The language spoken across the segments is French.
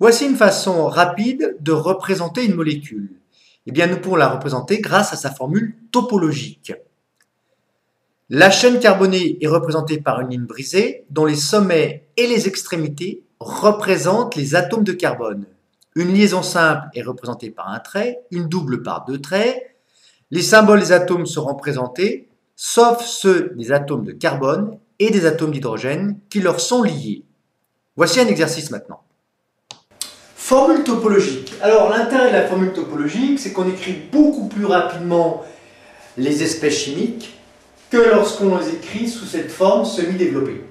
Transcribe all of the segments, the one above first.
Voici une façon rapide de représenter une molécule. Eh bien, nous pouvons la représenter grâce à sa formule topologique. La chaîne carbonée est représentée par une ligne brisée dont les sommets et les extrémités représentent les atomes de carbone. Une liaison simple est représentée par un trait, une double par deux traits. Les symboles des atomes seront représentés, sauf ceux des atomes de carbone et des atomes d'hydrogène qui leur sont liés. Voici un exercice maintenant. Formule topologique. Alors l'intérêt de la formule topologique, c'est qu'on écrit beaucoup plus rapidement les espèces chimiques que lorsqu'on les écrit sous cette forme semi-développée.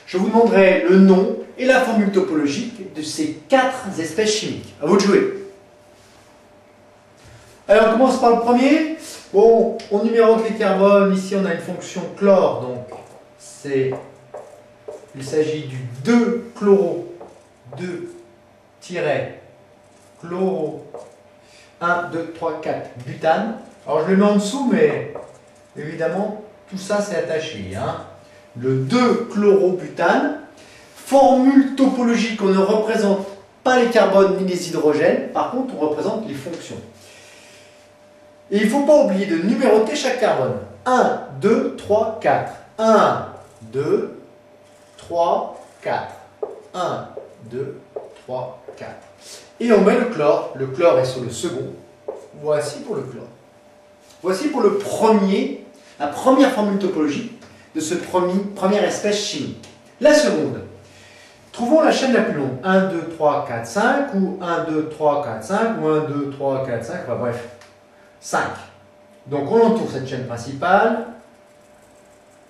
Je vous demanderai le nom et la formule topologique de ces 4 espèces chimiques. À vous de jouer. Alors on commence par le premier. Bon, on numérote les carbones. Ici on a une fonction chlore, donc il s'agit du 2-chloro, 2-chloro, 1, 2, 3, 4, butane. Alors je le mets en dessous, mais évidemment, tout ça c'est attaché. Le 2-chlorobutane. Formule topologique, on ne représente pas les carbones ni les hydrogènes, par contre on représente les fonctions. Et il ne faut pas oublier de numéroter chaque carbone. 1, 2, 3, 4. 1, 2, 3, 4. 1, 2, 3, 4. Et on met le chlore. Le chlore est sur le second. Voici pour le chlore. Voici pour le premier, la première formule topologique de ce première espèce chimique. La seconde. Trouvons la chaîne la plus longue. 1, 2, 3, 4, 5 ou 1, 2, 3, 4, 5 ou 1, 2, 3, 4, 5. Enfin bref, 5. Donc on entoure cette chaîne principale.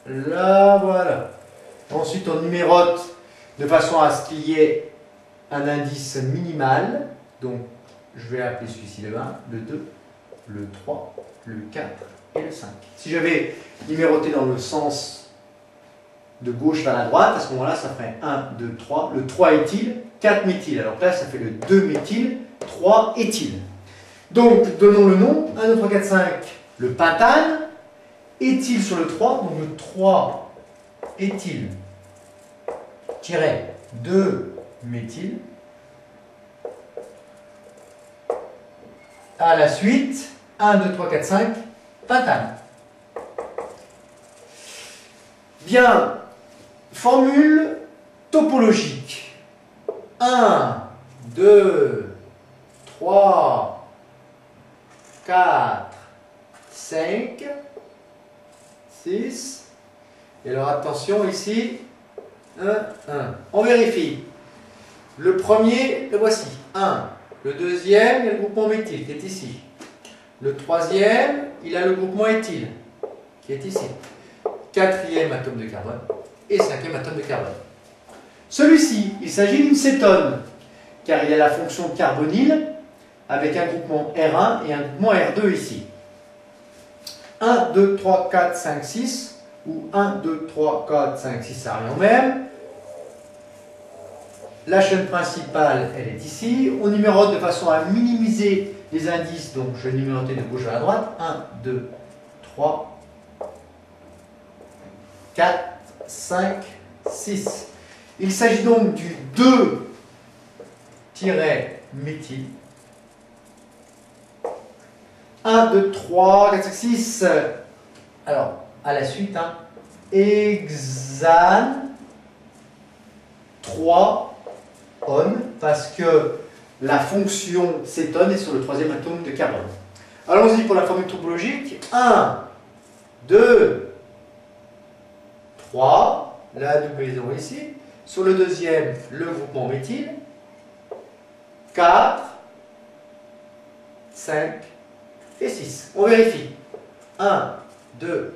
Là, voilà. Ensuite, on numérote de façon à ce qu'il y ait un indice minimal. Donc, je vais appeler celui-ci le 1, le 2, le 3, le 4 et le 5. Si j'avais numéroté dans le sens de gauche vers la droite, à ce moment-là, ça ferait 1, 2, 3. Le 3 éthyle, 4 méthyle. Alors là, ça fait le 2 méthyle, 3 éthyle. Donc, donnons le nom. 1, 2, 3, 4, 5. Le pentane. Éthyle sur le 3. Donc, le 3 éthyle. 2 méthyle. À la suite, 1, 2, 3, 4, 5, pentane. Bien, formule topologique. 1, 2, 3, 4, 5, 6. Et alors attention ici, 1, 1. On vérifie. Le premier, le voici. 1. Le deuxième, il y a le groupement méthyle qui est ici. Le troisième, il a le groupement éthyle qui est ici. Quatrième atome de carbone et cinquième atome de carbone. Celui-ci, il s'agit d'une cétone car il a la fonction carbonyle avec un groupement R1 et un groupement R2 ici. 1, 2, 3, 4, 5, 6 ou 1, 2, 3, 4, 5, 6, ça revient au même. La chaîne principale, elle est ici. On numérote de façon à minimiser les indices. Donc, je vais numéroter de gauche à la droite. 1, 2, 3, 4, 5, 6. Il s'agit donc du 2-méthyle. 1, 2, 3, 4, 5, 6. Alors, à la suite, hexane 3 on, parce que la fonction cétone est sur le troisième atome de carbone. Allons-y pour la formule topologique. 1, 2, 3, la double liaison ici. Sur le deuxième, le groupement méthyle. 4, 5 et 6. On vérifie. 1, 2,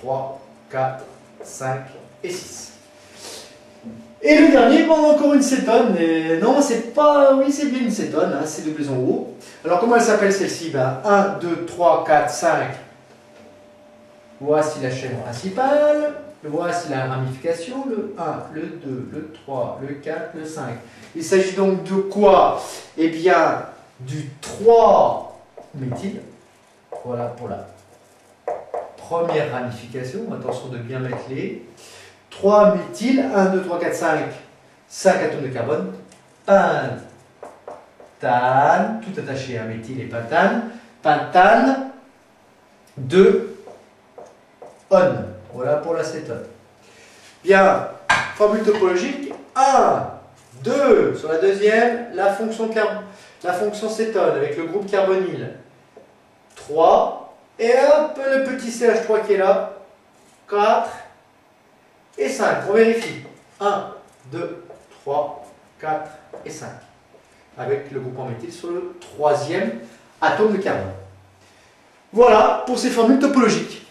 3, 4, 5 et 6. Et le dernier, bon, encore une cétone. Et non, c'est pas. Oui, c'est bien une cétone, c'est deux liaisons haut. Alors, comment elle s'appelle celle-ci? 1, 2, 3, 4, 5. Voici la chaîne principale. Voici la ramification. Le 1, le 2, le 3, le 4, le 5. Il s'agit donc de quoi? Eh bien, du 3-méthyle. Voilà pour la première ramification. Attention de bien mettre les. 3 méthyle, 1, 2, 3, 4, 5, 5 atomes de carbone, pentane. pentane, tout attaché à méthyle et pentane, pentane de on. Voilà pour l'acétone. Bien, formule topologique 1, 2, sur la deuxième, la fonction cétone avec le groupe carbonyle. 3, et hop, le petit CH3 qui est là. 4 et 5. On vérifie. 1, 2, 3, 4 et 5. Avec le groupe en méthyle sur le troisième atome de carbone. Voilà pour ces formules topologiques.